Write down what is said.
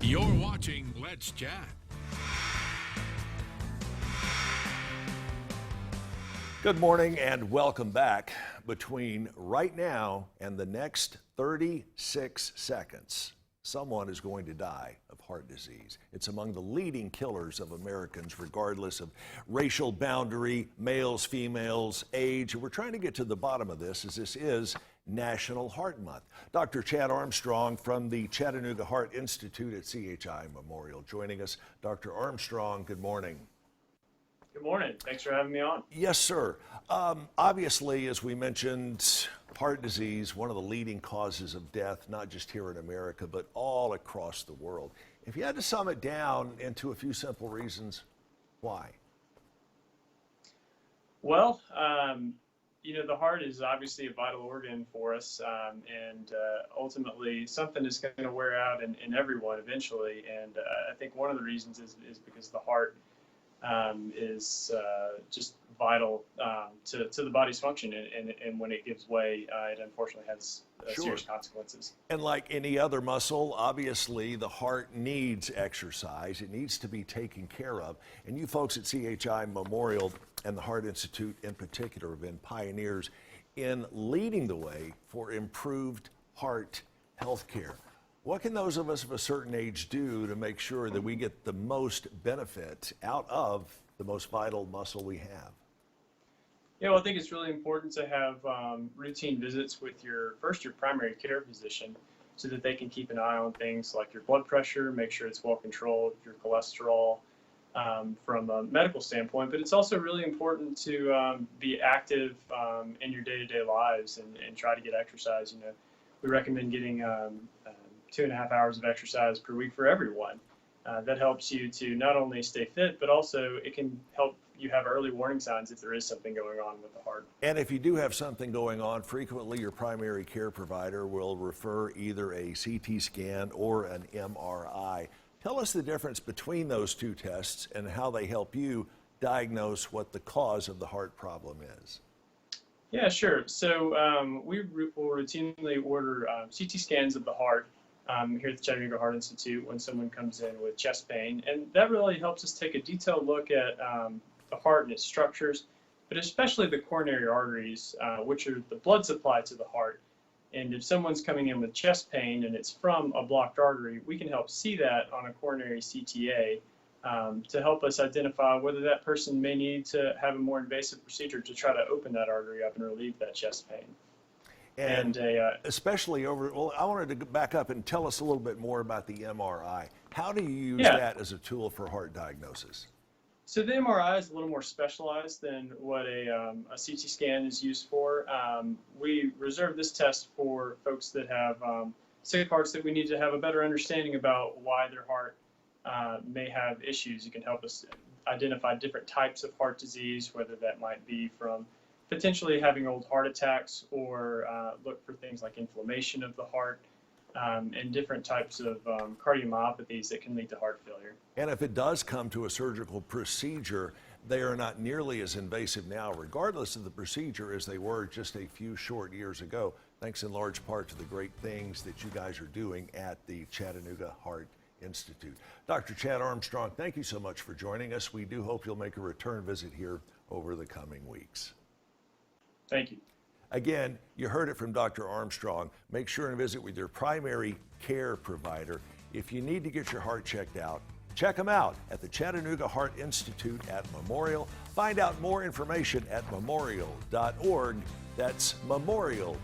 You're watching Let's Chat. Good morning and welcome back. Between right now and the next 36 seconds, someone is going to die of heart disease. It's among the leading killers of Americans, regardless of racial boundary, males, females, age. And we're trying to get to the bottom of this, as this is National Heart Month. Dr. Chad Armstrong from the Chattanooga Heart Institute at CHI Memorial joining us. Dr. Armstrong, good morning. Good morning. Thanks for having me on. Yes, sir. Obviously, as we mentioned, heart disease, one of the leading causes of death, not just here in America, but all across the world. If you had to sum it down into a few simple reasons, why? Well, the heart is obviously a vital organ for us, and ultimately something is going to wear out in everyone eventually. And I think one of the reasons is because the heart is just vital to the body's function, and when it gives way, it unfortunately has serious consequences. And like any other muscle, obviously the heart needs exercise. It needs to be taken care of. And you folks at CHI Memorial and the Heart Institute in particular have been pioneers in leading the way for improved heart health care. What can those of us of a certain age do to make sure that we get the most benefit out of the most vital muscle we have? Yeah, well, I think it's really important to have routine visits with your primary care physician, so that they can keep an eye on things like your blood pressure, make sure it's well controlled, your cholesterol, from a medical standpoint. But it's also really important to be active in your day-to-day lives and try to get exercise. We recommend getting 2.5 hours of exercise per week for everyone. That helps you to not only stay fit, but also it can help you have early warning signs if there is something going on with the heart. And if you do have something going on, frequently your primary care provider will refer either a CT scan or an MRI. Tell us the difference between those two tests and how they help you diagnose what the cause of the heart problem is. Yeah, sure. So we will routinely order CT scans of the heart here at the Chattanooga Heart Institute when someone comes in with chest pain. And that really helps us take a detailed look at the heart and its structures, but especially the coronary arteries, which are the blood supply to the heart. And if someone's coming in with chest pain and it's from a blocked artery, we can help see that on a coronary CTA to help us identify whether that person may need to have a more invasive procedure to try to open that artery up and relieve that chest pain. And especially I wanted to back up and tell us a little bit more about the MRI. How do you use that as a tool for heart diagnosis? So the MRI is a little more specialized than what a CT scan is used for. We reserve this test for folks that have sick hearts that we need to have a better understanding about why their heart may have issues. It can help us identify different types of heart disease, whether that might be from potentially having old heart attacks, or look for things like inflammation of the heart, and different types of cardiomyopathies that can lead to heart failure. And if it does come to a surgical procedure, they are not nearly as invasive now, regardless of the procedure, as they were just a few short years ago, thanks in large part to the great things that you guys are doing at the Chattanooga Heart Institute. Dr. Chad Armstrong, thank you so much for joining us. We do hope you'll make a return visit here over the coming weeks. Thank you. Again, you heard it from Dr. Armstrong. Make sure and visit with your primary care provider. If you need to get your heart checked out, check them out at the Chattanooga Heart Institute at Memorial. Find out more information at memorial.org. That's memorial.org.